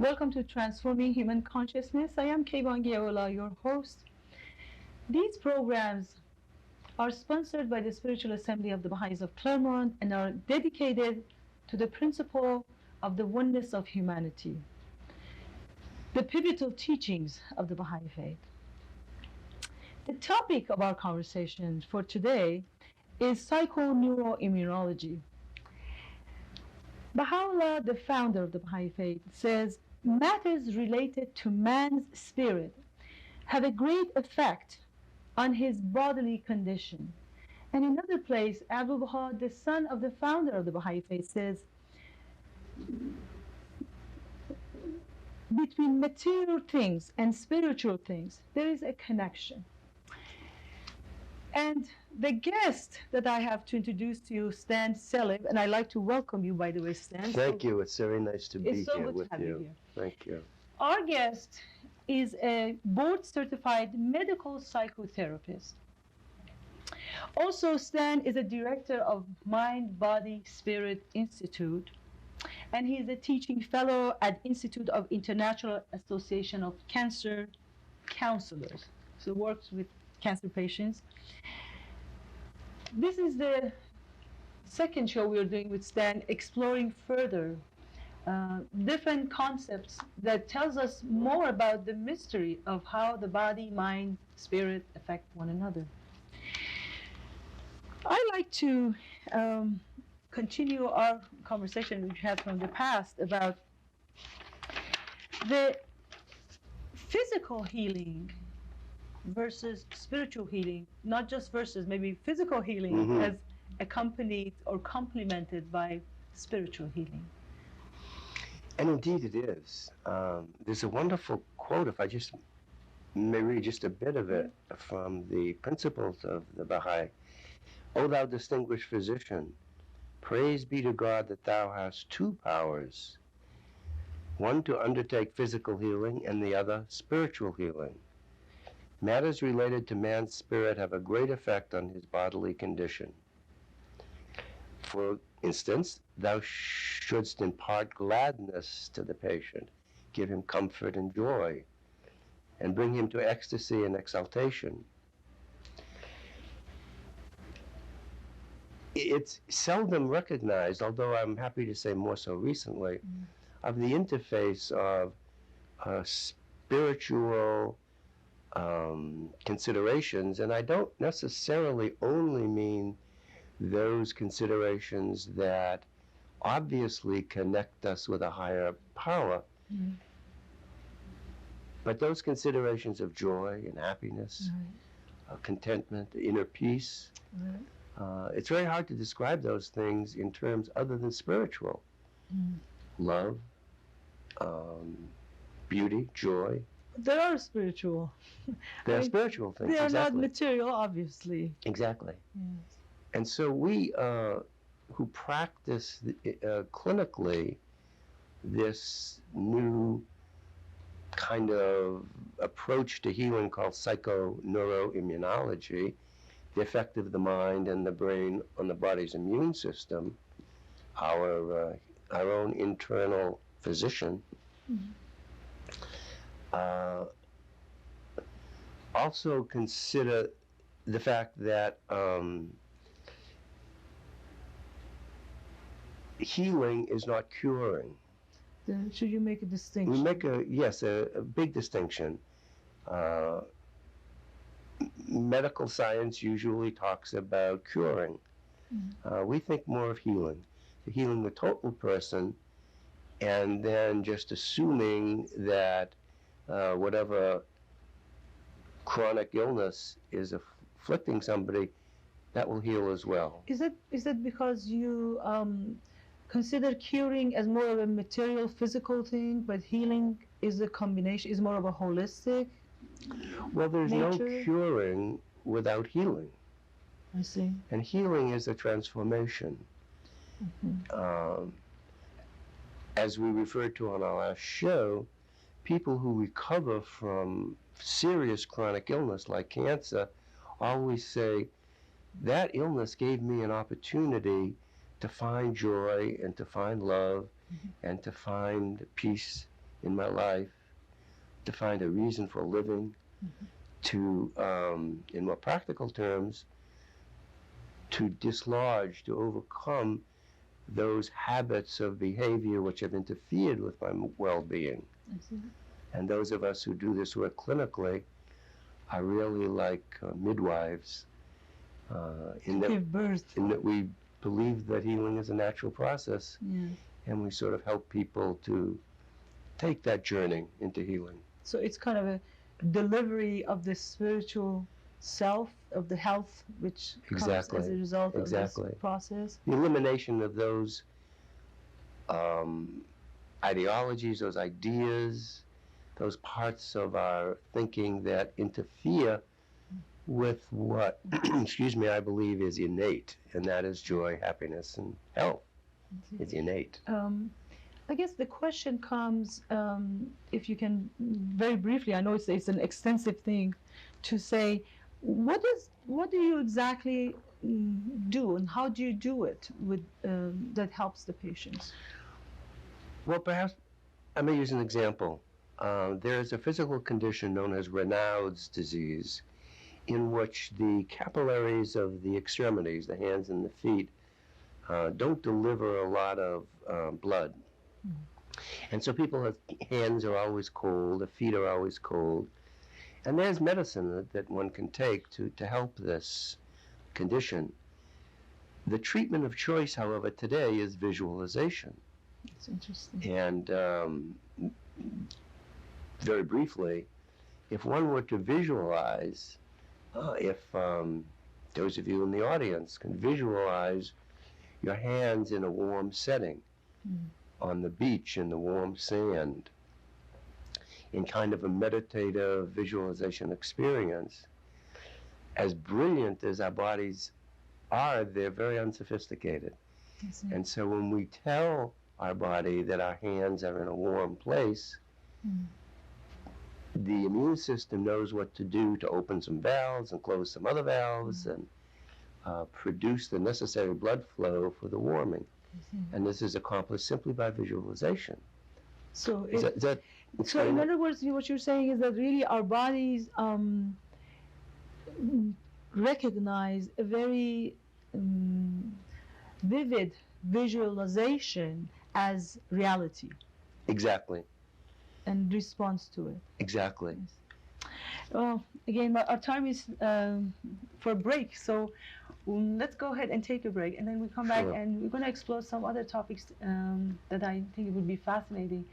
Welcome to Transforming Human Consciousness. I am Keyvan Geula, your host. These programs are sponsored by the Spiritual Assembly of the Baha'is of Claremont and are dedicated to the principle of the oneness of humanity, the pivotal teachings of the Baha'i Faith. The topic of our conversation for today is psychoneuroimmunology. Baha'u'llah, the founder of the Baha'i Faith, says matters related to man's spirit have a great effect on his bodily condition. And in another place, Abu Baha, the son of the founder of the Baha'i Faith, says between material things and spiritual things, there is a connection. And the guest that I have to introduce to you, Stan Salib, and I'd like to welcome you, by the way, Stan. Thank you. It's very nice to be It's so here good with to have you here. Thank you. Our guest is a board-certified medical psychotherapist. Also, Stan is a director of Mind, Body, Spirit Institute, and he is a teaching fellow at Institute of International Association of Cancer Counselors, so works with cancer patients. This is the second show we are doing with Stan, exploring further different concepts that tells us more about the mystery of how the body, mind, spirit affect one another. I'd like to continue our conversation we had from the past about the physical healing versus spiritual healing, not just versus, maybe physical healing as accompanied or complemented by spiritual healing. And indeed it is. There's a wonderful quote, if I just may read just a bit of it, from the principles of the Baha'i. O thou distinguished physician, praise be to God that thou hast two powers, one to undertake physical healing and the other spiritual healing. Matters related to man's spirit have a great effect on his bodily condition. For instance, thou shouldst impart gladness to the patient, give him comfort and joy, and bring him to ecstasy and exaltation. It's seldom recognized, although I'm happy to say more so recently, of the interface of spiritual considerations, and I don't necessarily only mean those considerations that obviously connect us with a higher power, but those considerations of joy and happiness, contentment, inner peace. It's very hard to describe those things in terms other than spiritual. Love, beauty, joy. There are spiritual. They are spiritual things. They are exactly. not material, obviously. Exactly. Yes. And so we who practice clinically this new kind of approach to healing called psychoneuroimmunology, the effect of the mind and the brain on the body's immune system, our own internal physician, also consider the fact that healing is not curing. Then should you make a distinction? We make a big distinction. Medical science usually talks about curing. We think more of healing, healing the total person, and then just assuming that whatever chronic illness is afflicting somebody, that will heal as well. Is that because you consider curing as more of a material, physical thing, but healing is a combination, is more of a holistic? Well, there's nature? no curing without healing. I see. And healing is a transformation. As we referred to on our last show, people who recover from serious chronic illness like cancer always say, that illness gave me an opportunity to find joy and to find love and to find peace in my life, to find a reason for living, to, in more practical terms, to dislodge, to overcome those habits of behavior which have interfered with my well-being. And those of us who do this work clinically are really like midwives in give birth. that we believe that healing is a natural process, and we sort of help people to take that journey into healing. So it's kind of a delivery of the spiritual self, of the health, which comes as a result of this process. The elimination of those ideologies, those ideas, those parts of our thinking that interfere with what, excuse me, I believe is innate, and that is joy, happiness, and health. It's innate. I guess the question comes, if you can very briefly, I know it's an extensive thing, to say, what do you exactly do, and how do you do it with that helps the patients? Well, perhaps I may use an example. There is a physical condition known as Raynaud's disease, in which the capillaries of the extremities, the hands and the feet, don't deliver a lot of blood. And so people's hands are always cold, the feet are always cold. And there's medicine that one can take to help this condition. The treatment of choice, however, today is visualization. That's interesting. And very briefly, if one were to visualize, if those of you in the audience can visualize your hands in a warm setting, on the beach in the warm sand, in kind of a meditative visualization experience, as brilliant as our bodies are, they're very unsophisticated. And so when we tell our body that our hands are in a warm place, the immune system knows what to do to open some valves and close some other valves and produce the necessary blood flow for the warming. And this is accomplished simply by visualization. So, so in other words, what you're saying is that really our bodies recognize a very vivid visualization as reality. Exactly. And response to it. Exactly. Yes. Well, again, our time is for a break, so let's go ahead and take a break, and then we come back and we're going to explore some other topics that I think would be fascinating.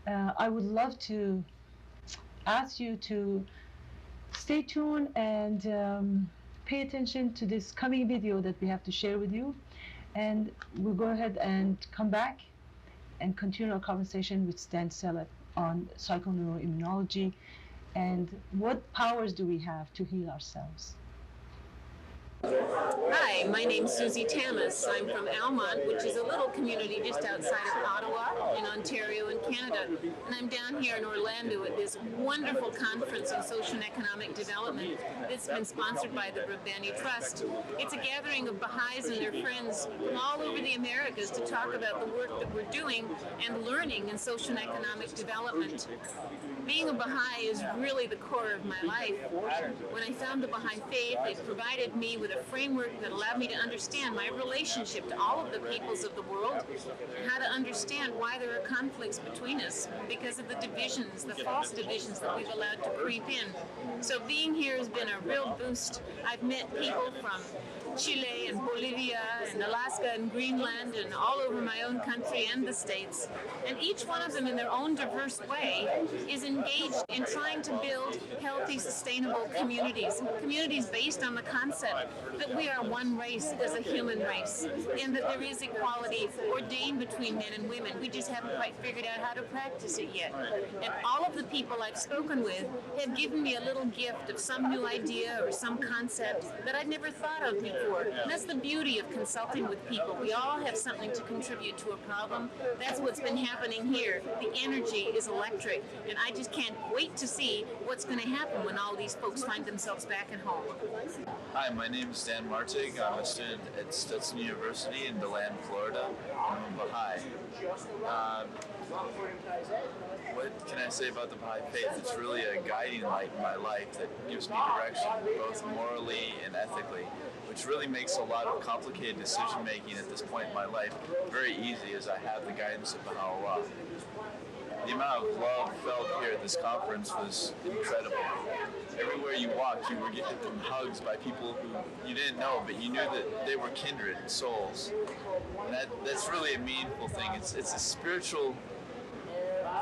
I would love to ask you to stay tuned and pay attention to this coming video that we have to share with you, and we'll go ahead and come back and continue our conversation with Stan Salib on psychoneuroimmunology and what powers do we have to heal ourselves. Hi, my name's Susie Tamas. I'm from Almont, which is a little community just outside of Ottawa in Ontario in Canada. And I'm down here in Orlando at this wonderful conference on social and economic development that's been sponsored by the Rabbani Trust. It's a gathering of Baha'is and their friends from all over the Americas to talk about the work that we're doing and learning in social and economic development. Being a Baha'i is really the core of my life. When I found the Baha'i Faith, it provided me with a framework that allowed me to understand my relationship to all of the peoples of the world and how to understand why there are conflicts between us because of the divisions, the false divisions that we've allowed to creep in. So being here has been a real boost. I've met people from Chile and Bolivia and Alaska and Greenland and all over my own country and the States. And each one of them in their own diverse way is engaged in trying to build healthy, sustainable communities. Communities based on the concept that we are one race as a human race and that there is equality ordained between men and women. We just haven't quite figured out how to practice it yet. And all of the people I've spoken with have given me a little gift of some new idea or some concept that I'd never thought of before. And that's the beauty of consulting with people. We all have something to contribute to a problem. That's what's been happening here. The energy is electric, and I just can't wait to see what's going to happen when all these folks find themselves back at home. Hi, my name is Dan Martig. I'm a student at Stetson University in DeLand, Florida. I'm a Baha'i. what can I say about the Baha'i Faith? It's really a guiding light in my life that gives me direction, both morally and ethically, which really makes a lot of complicated decision making at this point in my life very easy as I have the guidance of Baha'u'llah. The amount of love felt here at this conference was incredible. Everywhere you walked, you were getting hugs by people who you didn't know, but you knew that they were kindred souls. And that's really a meaningful thing. It's a spiritual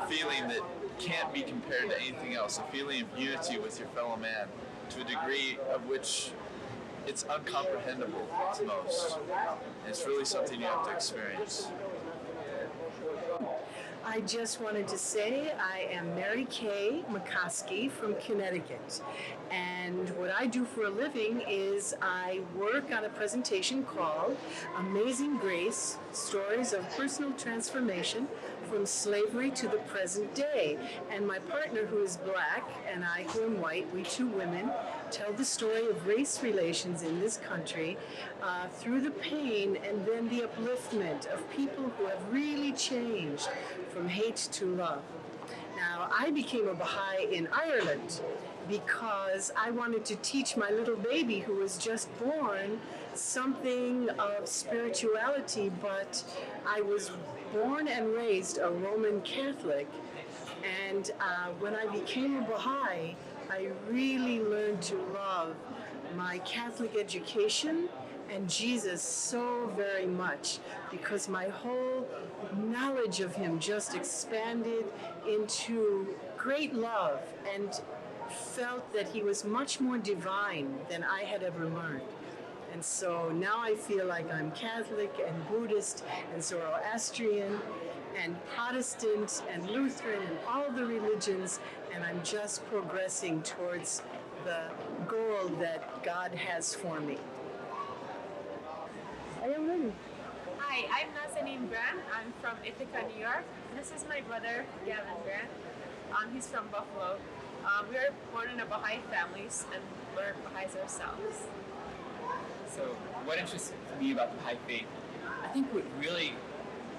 feeling that can't be compared to anything else, a feeling of unity with your fellow man, to a degree of which it's uncomprehendable to most. And it's really something you have to experience. I just wanted to say I am Mary Kay McCoskey from Connecticut. And what I do for a living is I work on a presentation called Amazing Grace, Stories of Personal Transformation from Slavery to the Present Day. And my partner, who is black, and I, who am white, we two women, tell the story of race relations in this country through the pain and then the upliftment of people who have really changed from hate to love. Now, I became a Baha'i in Ireland because I wanted to teach my little baby who was just born something of spirituality, but I was born and raised a Roman Catholic. And when I became a Baha'i, I really learned to love my Catholic education and Jesus so very much, because my whole knowledge of him just expanded into great love and felt that he was much more divine than I had ever learned. And so now I feel like I'm Catholic and Buddhist and Zoroastrian and Protestant and Lutheran and all the religions, and I'm just progressing towards the goal that God has for me. I am ready. Hi, I'm Nazanin Grant. I'm from Ithaca, New York. This is my brother, Keyvan Geula. He's from Buffalo. We were born in a Baha'i family, and we're Baha'is ourselves. So, what interests me about the Baha'i Faith? I think what really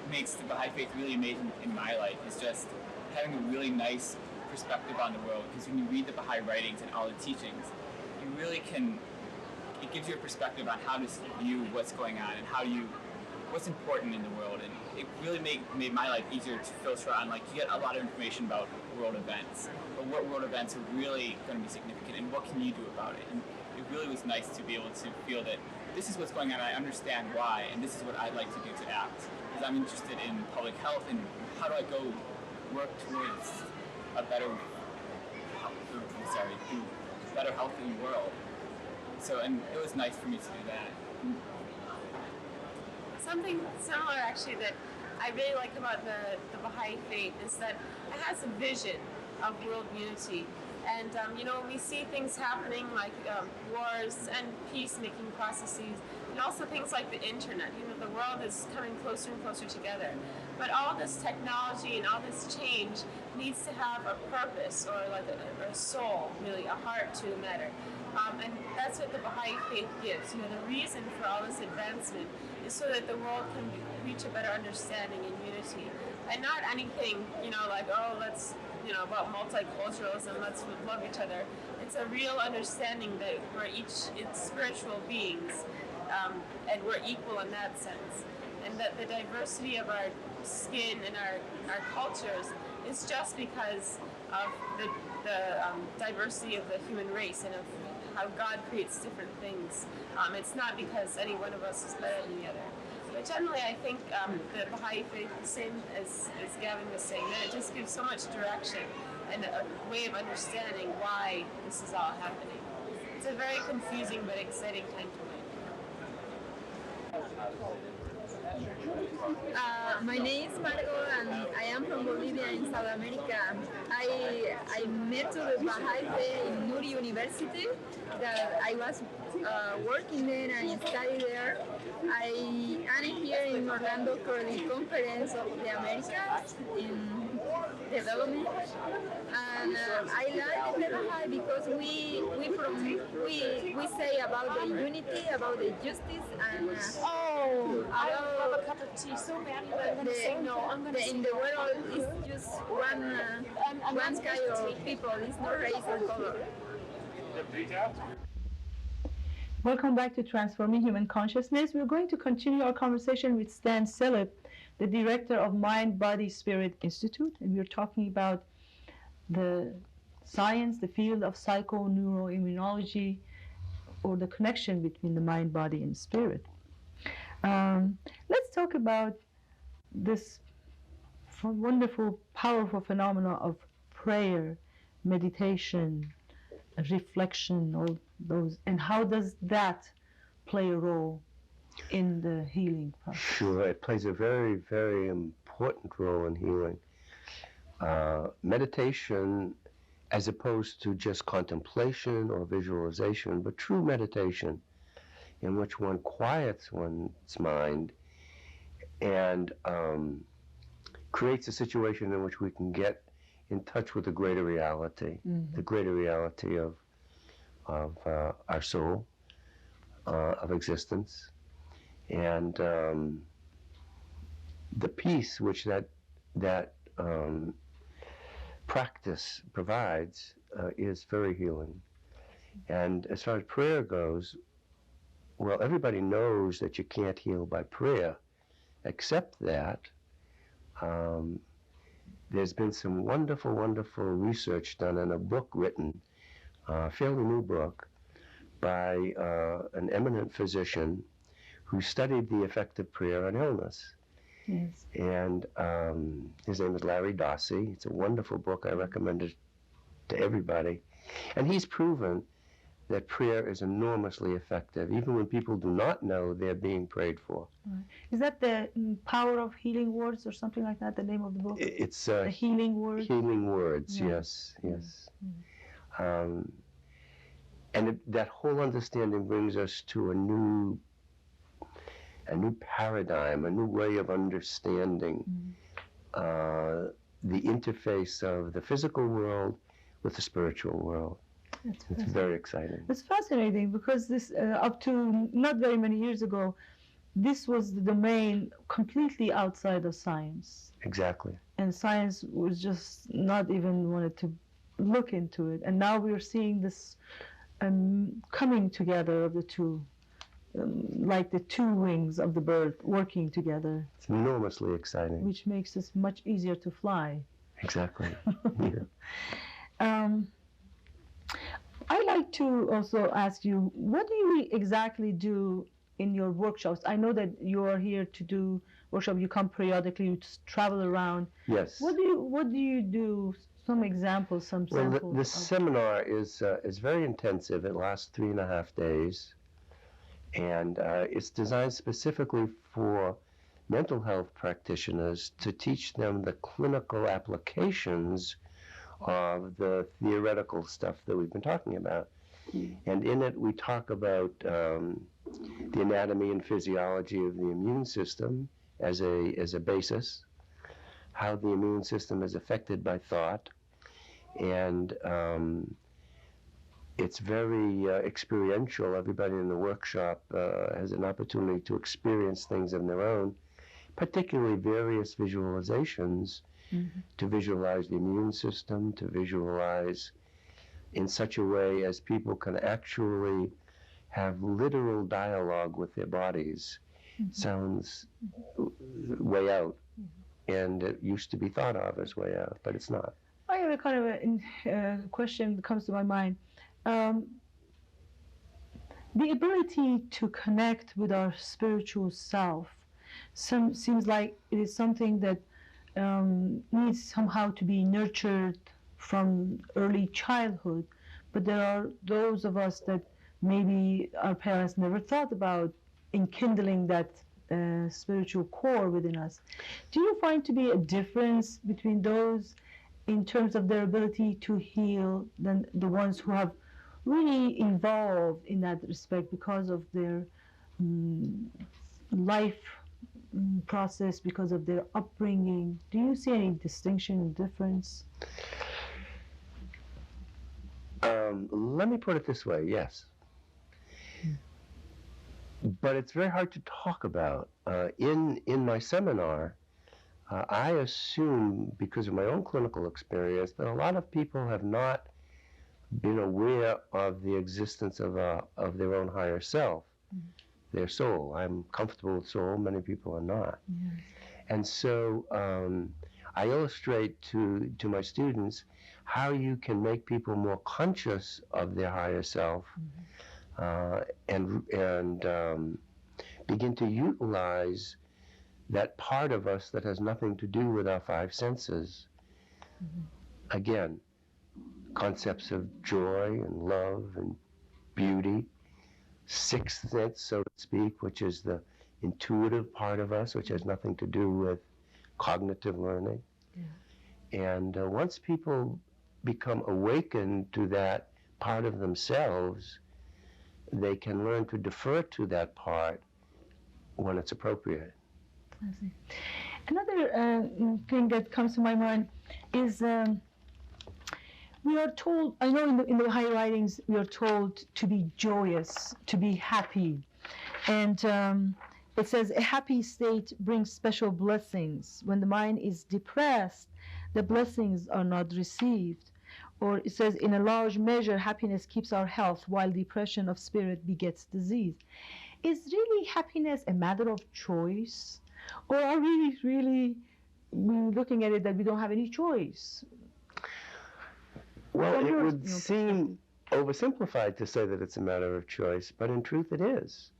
makes the Baha'i Faith really amazing in my life is just having a really nice perspective on the world. Because when you read the Baha'i writings and all the teachings, you really can. It gives you a perspective on how to view what's going on and what's important in the world. And it really made my life easier to filter on, like, you get a lot of information about world events, but what world events are really going to be significant and what can you do about it. And it really was nice to be able to feel that this is what's going on, I understand why, and this is what I'd like to do to act. Because I'm interested in public health and how do I go work towards a better healthy world. So, and it was nice for me to do that. Something similar, actually, that I really like about the Baha'i Faith is that it has a vision of world unity. And, when we see things happening like wars and peacemaking processes, and also things like the internet, the world is coming closer and closer together. But all this technology and all this change needs to have a purpose or like a soul, really, a heart to the matter. And that's what the Baha'i Faith gives. The reason for all this advancement is so that the world can reach a better understanding and unity. And not anything, like, let's, about multiculturalism, let's love each other. It's a real understanding that we're each spiritual beings, and we're equal in that sense. And that the diversity of our skin and our cultures is just because of the diversity of the human race and of how God creates different things. It's not because any one of us is better than the other. But generally, I think the Baha'i Faith, the same as Gavin was saying, that it just gives so much direction and a way of understanding why this is all happening. It's a very confusing but exciting time to live. My name is Margot and I am from Bolivia in South America. I met to the Baha'i Faith in Nuri University, that I was working there and studied there. I am here in Orlando for the Conference of the Americas in development. And I like the Baha'i because we say about the unity, about the justice, and I love a cup of tea so badly, but I'm going to say no. I'm going to say in the world is just one kind of people. It's not race or color. Welcome back to Transforming Human Consciousness. We're going to continue our conversation with Stan Salib, the director of Mind, Body, Spirit Institute, and we're talking about the science, the field of psychoneuroimmunology, or the connection between the mind, body, and spirit. Let's talk about this wonderful, powerful phenomena of prayer, meditation, reflection, all those, and how does that play a role in the healing process? Sure, it plays a very, very important role in healing. Meditation, as opposed to just contemplation or visualization, but true meditation in which one quiets one's mind and creates a situation in which we can get in touch with the greater reality, the greater reality of our soul, of existence, and the peace which that practice provides is very healing. And as far as prayer goes, well, everybody knows that you can't heal by prayer, except that there's been some wonderful, wonderful research done in a book written, a fairly new book, by an eminent physician who studied the effect of prayer on illness. Yes. And his name is Larry Dossey. It's a wonderful book. I recommend it to everybody. And he's proven that prayer is enormously effective, even when people do not know they're being prayed for. Right. Is that the Power of Healing Words or something like that, the name of the book? It's the Healing Words? Healing Words, Yeah. yes, yes. And that whole understanding brings us to a new paradigm, a new way of understanding the interface of the physical world with the spiritual world. It's very exciting. It's fascinating because this, up to not very many years ago, this was the domain completely outside of science. Exactly. And science was just not even wanted to look into it. And now we're seeing this coming together of the two, like the two wings of the bird working together. It's enormously exciting. Which makes it much easier to fly. Exactly. Yeah. I'd like to also ask you, what do you exactly do in your workshops? I know that you are here to do workshops. You come periodically, you travel around. Yes. What do you do? Some examples, some samples. Well, the seminar is very intensive. It lasts 3.5 days, and it's designed specifically for mental health practitioners to teach them the clinical applications of the theoretical stuff that we've been talking about. And in it, we talk about the anatomy and physiology of the immune system as a basis, how the immune system is affected by thought, and it's very experiential. Everybody in the workshop has an opportunity to experience things on their own, particularly various visualizations, to visualize the immune system, to visualize in such a way as people can actually have literal dialogue with their bodies. Sounds way out, and it used to be thought of as way out, but it's not. I have a kind of a question that comes to my mind. The ability to connect with our spiritual self seems like it is something that needs somehow to be nurtured from early childhood, but there are those of us that maybe our parents never thought about enkindling that spiritual core within us. Do you find to be a difference between those in terms of their ability to heal than the ones who have really evolved in that respect because of their life process, because of their upbringing? Do you see any distinction, difference? Let me put it this way, yes. But it's very hard to talk about. In my seminar, I assume, because of my own clinical experience, that a lot of people have not been aware of the existence of their own higher self, their soul. I'm comfortable with soul, many people are not. Yes. And so I illustrate to my students how you can make people more conscious of their higher self, and begin to utilize that part of us that has nothing to do with our five senses. Again, concepts of joy and love and beauty, sixth sense, so to speak, which is the intuitive part of us, which has nothing to do with cognitive learning. And once people become awakened to that part of themselves, they can learn to defer to that part when it's appropriate. I see. Another thing that comes to my mind is we are told, I know in the high writings, we are told to be joyous, to be happy. And it says a happy state brings special blessings. When the mind is depressed, the blessings are not received. Or it says, in a large measure, happiness keeps our health, while depression of spirit begets disease. Is really happiness a matter of choice? Or are we really looking at it that we don't have any choice? Well, it would seem oversimplified to say that it's a matter of choice, but in truth it is.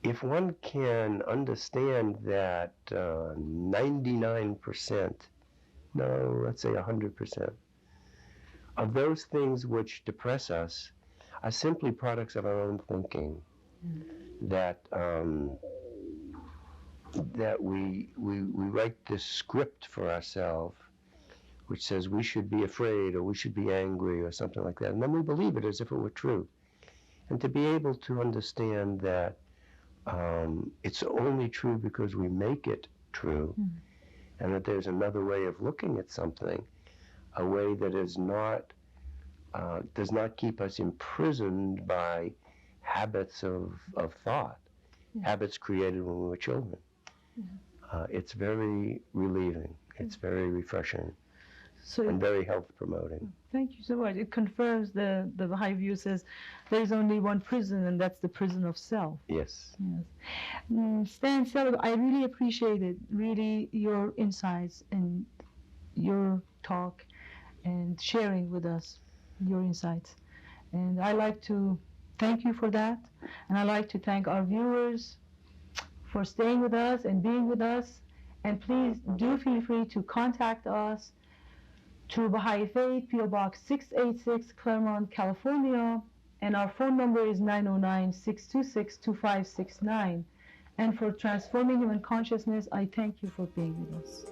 If one can understand that 99%, no, let's say 100%, of those things which depress us are simply products of our own thinking, that we write this script for ourselves which says we should be afraid or we should be angry or something like that, and then we believe it as if it were true. And to be able to understand that it's only true because we make it true, and that there's another way of looking at something, a way that is not, does not keep us imprisoned by habits of thought, habits created when we were children. It's very relieving, it's very refreshing, and very health promoting. Thank you so much. It confirms the Baha'i view says there is only one prison, and that's the prison of self. Yes. Stan, Salib, I really appreciated your insights and your talk and sharing with us your insights. And I like to thank you for that. And I like to thank our viewers for staying with us and being with us. And please do feel free to contact us through Baha'i Faith, P.O. Box 686, Claremont, California. And our phone number is 909-626-2569. And for Transforming Human Consciousness, I thank you for being with us.